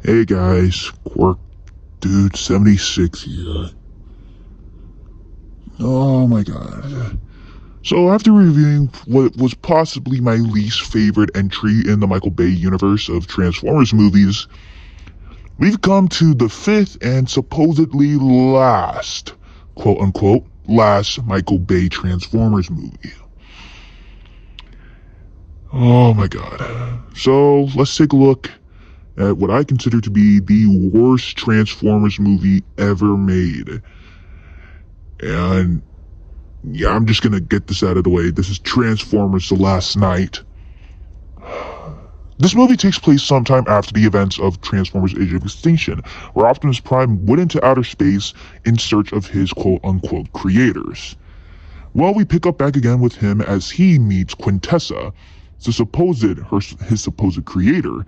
Hey guys, Quirk Dude 76 here. Oh my god. So after reviewing what was possibly my least favorite entry in the Michael Bay universe of Transformers movies, we've come to the fifth and supposedly last, quote unquote, last Michael Bay Transformers movie. Oh my god. So let's take a look at what I consider to be the worst Transformers movie ever made. And yeah, I'm just gonna get this out of the way. This is Transformers The Last Night. This movie takes place sometime after the events of Transformers Age of Extinction, where Optimus Prime went into outer space in search of his quote-unquote creators. Well, we pick up back again with him as he meets Quintessa, his supposed creator,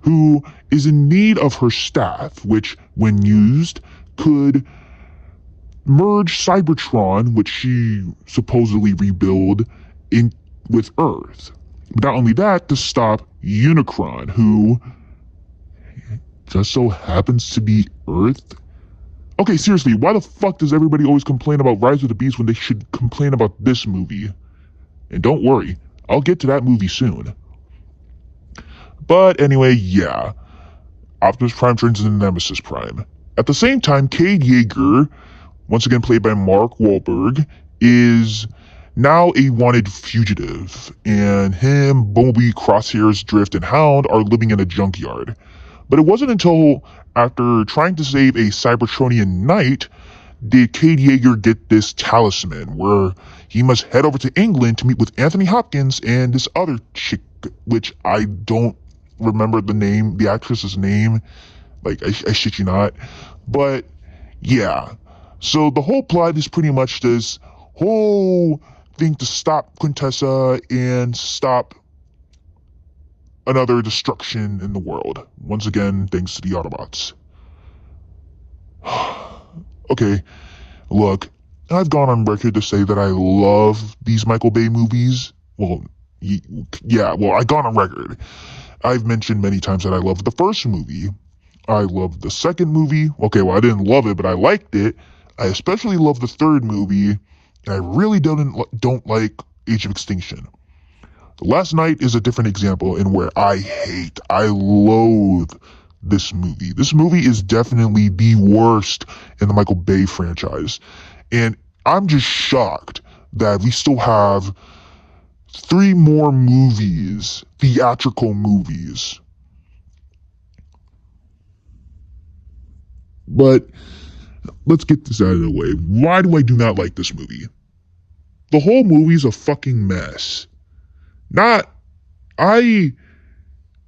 who is in need of her staff, which, when used, could merge Cybertron, which she supposedly rebuild, in with Earth. But not only that, to stop Unicron, who just so happens to be Earth. Okay, seriously, why the fuck does everybody always complain about Rise of the Beast when they should complain about this movie? And don't worry, I'll get to that movie soon. But anyway, yeah, Optimus Prime turns into Nemesis Prime. At the same time, Cade Yeager, once again played by Mark Wahlberg, is now a wanted fugitive, and him, Bumblebee, Crosshairs, Drift, and Hound are living in a junkyard. But it wasn't until after trying to save a Cybertronian knight did Cade Yeager get this talisman, where he must head over to England to meet with Anthony Hopkins and this other chick, which I don't remember the actress's name. Like, I shit you not. But, yeah. So the whole plot is pretty much this whole thing to stop Quintessa and stop another destruction in the world. Once again, thanks to the Autobots. Okay, look, I've gone on record to say that I love these Michael Bay movies. Well, I've gone on record. I've mentioned many times that I loved the first movie. I loved the second movie. Okay, well, I didn't love it, but I liked it. I especially love the third movie, and I really don't like Age of Extinction. The Last Night is a different example in where I loathe this movie. This movie is definitely the worst in the Michael Bay franchise. And I'm just shocked that we still have 3 more movies, theatrical movies. But let's get this out of the way. Why do I do not like this movie? The whole movie's a fucking mess.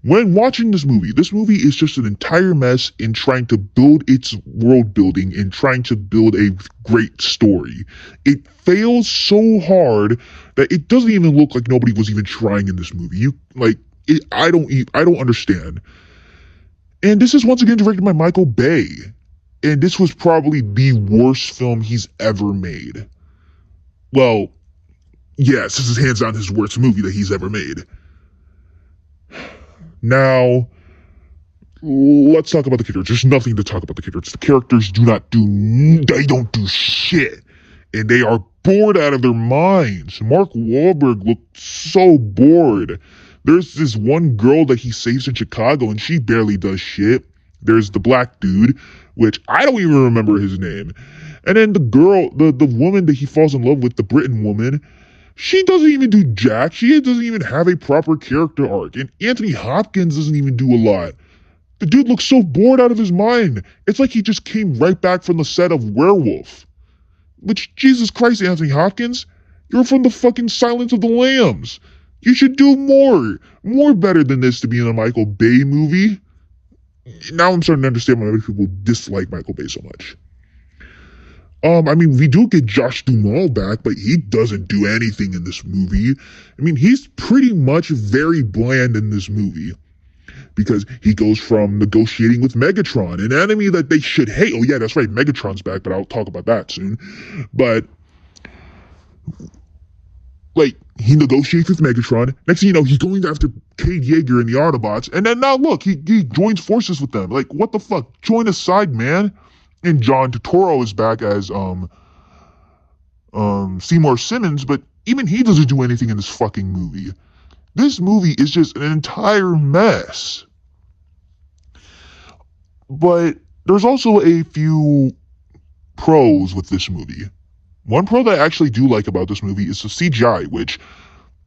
When watching this movie is just an entire mess in trying to build its world building and trying to build a great story. It fails so hard that it doesn't even look like nobody was even trying in this movie. I don't understand. And this is once again directed by Michael Bay. And this was probably the worst film he's ever made. Well, yes, this is hands down his worst movie that he's ever made. Now, let's talk about the characters. There's nothing to talk about the characters. The characters don't do shit. And they are bored out of their minds. Mark Wahlberg looked so bored. There's this one girl that he saves in Chicago, and she barely does shit. There's the black dude, which I don't even remember his name. And then the girl, the woman that he falls in love with, the Britain woman, she doesn't even do jack. She doesn't even have a proper character arc. And Anthony Hopkins doesn't even do a lot. The dude looks so bored out of his mind. It's like he just came right back from the set of Werewolf. Which, Jesus Christ, Anthony Hopkins, you're from the fucking Silence of the Lambs. You should do more better than this to be in a Michael Bay movie. Now I'm starting to understand why other people dislike Michael Bay so much. We do get Josh Duhamel back, but he doesn't do anything in this movie. He's pretty much very bland in this movie. Because he goes from negotiating with Megatron, an enemy that they should hate. Oh yeah, that's right, Megatron's back, but I'll talk about that soon. But, he negotiates with Megatron. Next thing you know, he's going after Cade Yeager and the Autobots. And then now look, he joins forces with them. Like, what the fuck? Join a side, man. And John Turturro is back as Seymour Simmons, but even he doesn't do anything in this fucking movie. This movie is just an entire mess. But there's also a few pros with this movie. One pro that I actually do like about this movie is the CGI, which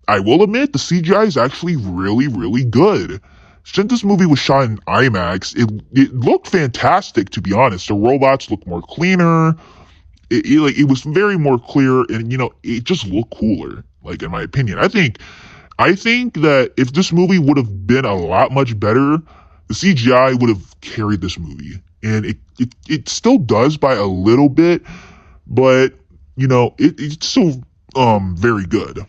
I will admit the CGI is actually really, really good. Since this movie was shot in IMAX, it looked fantastic, to be honest. The robots looked more cleaner. It was very more clear, and it just looked cooler. Like, in my opinion, I think that if this movie would have been a lot much better, the CGI would have carried this movie, and it still does by a little bit, but it's still very good.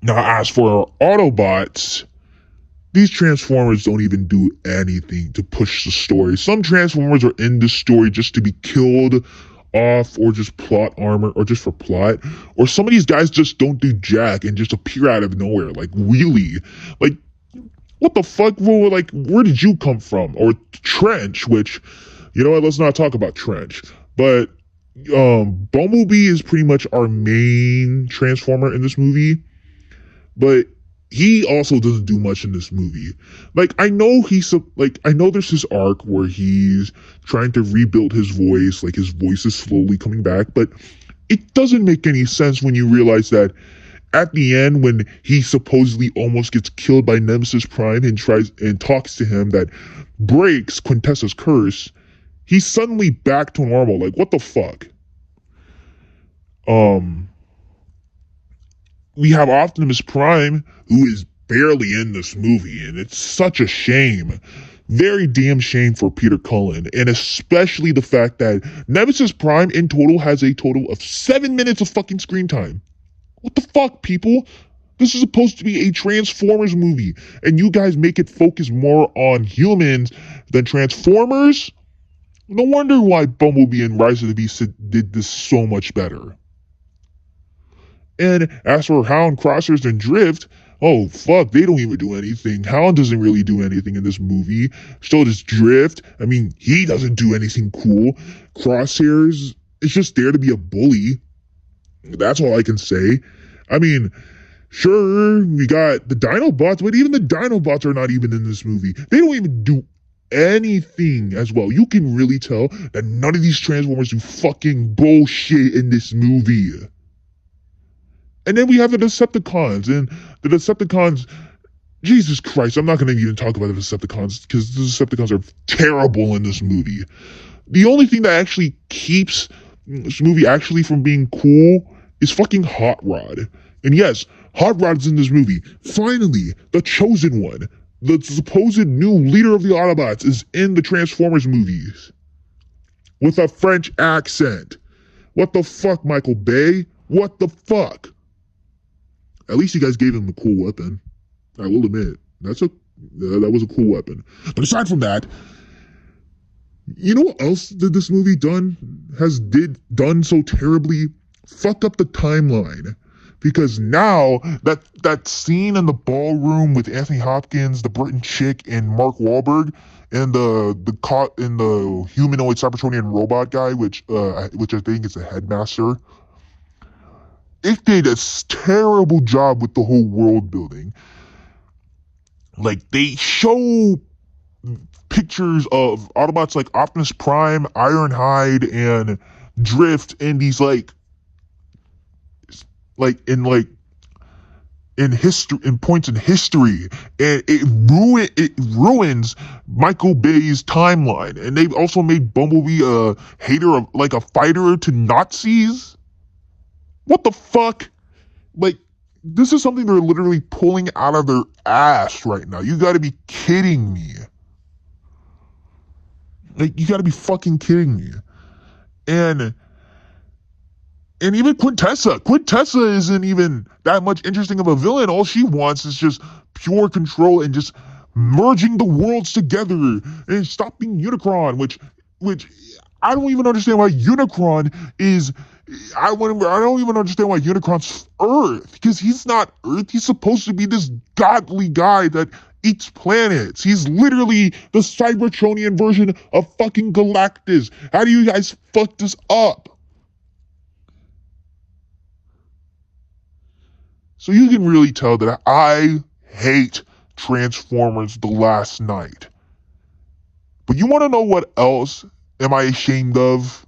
Now, as for Autobots, these Transformers don't even do anything to push the story. Some Transformers are in the story just to be killed off, or just plot armor, or just for plot. Or some of these guys just don't do jack and just appear out of nowhere, like really. Like, what the fuck, bro? Like, where did you come from? Or Trench, which, let's not talk about Trench. But Bumblebee is pretty much our main Transformer in this movie. But he also doesn't do much in this movie. Like, I know there's this arc where he's trying to rebuild his voice, like his voice is slowly coming back, but it doesn't make any sense when you realize that at the end, when he supposedly almost gets killed by Nemesis Prime and tries and talks to him that breaks Quintessa's curse, he's suddenly back to normal. Like, what the fuck? We have Optimus Prime, who is barely in this movie, and it's such a shame. Very damn shame for Peter Cullen, and especially the fact that Nemesis Prime in total has a total of 7 minutes of fucking screen time. What the fuck, people? This is supposed to be a Transformers movie, and you guys make it focus more on humans than Transformers? No wonder why Bumblebee and Rise of the Beast did this so much better. And as for Hound, Crossers, and Drift, oh fuck, they don't even do anything. Hound doesn't really do anything in this movie. So does Drift. I mean, he doesn't do anything cool. Crosshairs is just there to be a bully. That's all I can say. I mean, sure, we got the Dinobots, but even the Dinobots are not even in this movie. They don't even do anything as well. You can really tell that none of these Transformers do fucking bullshit in this movie. And then we have the Decepticons, and the Decepticons, Jesus Christ, I'm not going to even talk about the Decepticons, because the Decepticons are terrible in this movie. The only thing that actually keeps this movie actually from being cool is fucking Hot Rod. And yes, Hot Rod's in this movie. Finally, the chosen one, the supposed new leader of the Autobots, is in the Transformers movies. With a French accent. What the fuck, Michael Bay? What the fuck? At least you guys gave him a cool weapon. I will admit. That was a cool weapon. But aside from that, you know what else did this movie done so terribly? Fuck up the timeline. Because now that scene in the ballroom with Anthony Hopkins, the Britain chick, and Mark Wahlberg, and the humanoid Cybertronian robot guy, which I think is a headmaster. It did a terrible job with the whole world building. Like, they show pictures of Autobots like Optimus Prime, Ironhide, and Drift in these in points in history, and it ruins Michael Bay's timeline. And they've also made Bumblebee a hater of, like, a fighter to Nazis. What the fuck? Like, this is something they're literally pulling out of their ass right now. You gotta be kidding me. Like, you gotta be fucking kidding me. And even Quintessa isn't even that much interesting of a villain. All she wants is just pure control and just merging the worlds together and stopping Unicron, which I don't even understand why Unicron is. I don't even understand why Unicron's Earth, because he's not Earth. He's supposed to be this godly guy that eats planets. He's literally the Cybertronian version of fucking Galactus. How do you guys fuck this up? So you can really tell that I hate Transformers The Last Night. But you want to know what else am I ashamed of?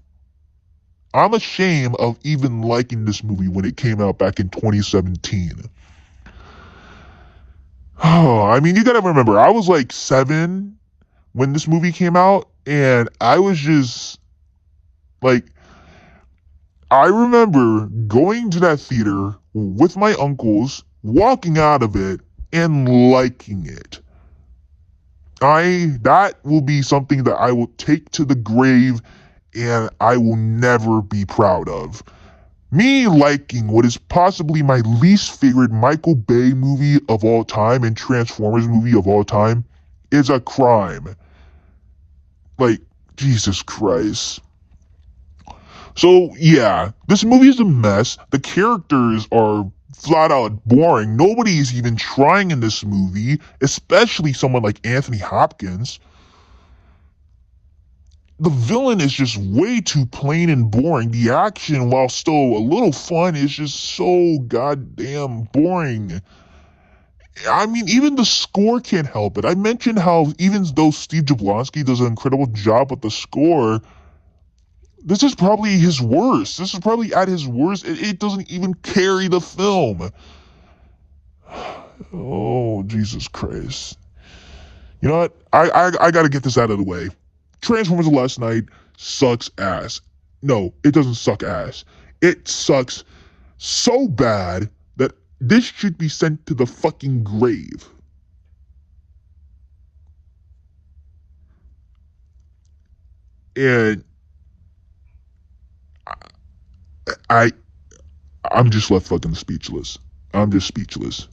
I'm ashamed of even liking this movie when it came out back in 2017. Oh, I mean, you gotta remember, I was like 7 when this movie came out, and I was just like, I remember going to that theater with my uncles, walking out of it, and liking it. That will be something that I will take to the grave and I will never be proud of. Me liking what is possibly my least favorite Michael Bay movie of all time and Transformers movie of all time is a crime. Like, Jesus Christ. So, yeah, this movie is a mess. The characters are flat out boring. Nobody is even trying in this movie, especially someone like Anthony Hopkins. The villain is just way too plain and boring. The action, while still a little fun, is just so goddamn boring. I mean, even the score can't help it. I mentioned how even though Steve Jablonsky does an incredible job with the score, this is probably his worst. This is probably at his worst. It doesn't even carry the film. Oh, Jesus Christ. You know what? I gotta get this out of the way. Transformers The Last Night sucks ass. No, it doesn't suck ass. It sucks so bad that this should be sent to the fucking grave. And I'm just left fucking speechless. I'm just speechless.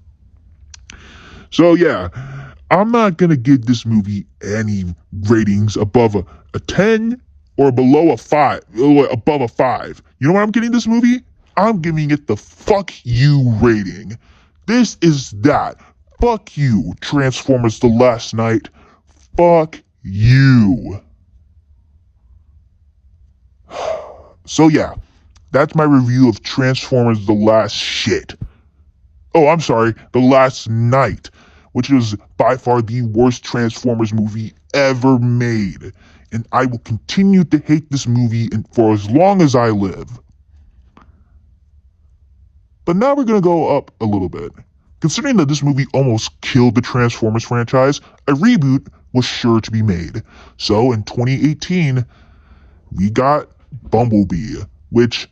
So yeah, I'm not gonna give this movie any ratings above a 10 or below a 5, or above a 5. You know what I'm getting this movie? I'm giving it the fuck you rating. This is that. Fuck you, Transformers The Last Night. Fuck you. So yeah, that's my review of Transformers The Last Shit. Oh, I'm sorry, The Last Night, which is by far the worst Transformers movie ever made. And I will continue to hate this movie for as long as I live. But now we're going to go up a little bit. Considering that this movie almost killed the Transformers franchise, a reboot was sure to be made. So in 2018, we got Bumblebee, which,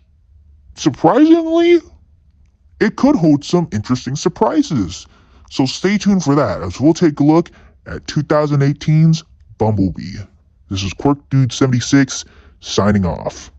surprisingly, it could hold some interesting surprises. So stay tuned for that as we'll take a look at 2018's Bumblebee. This is Quirk Dude 76 signing off.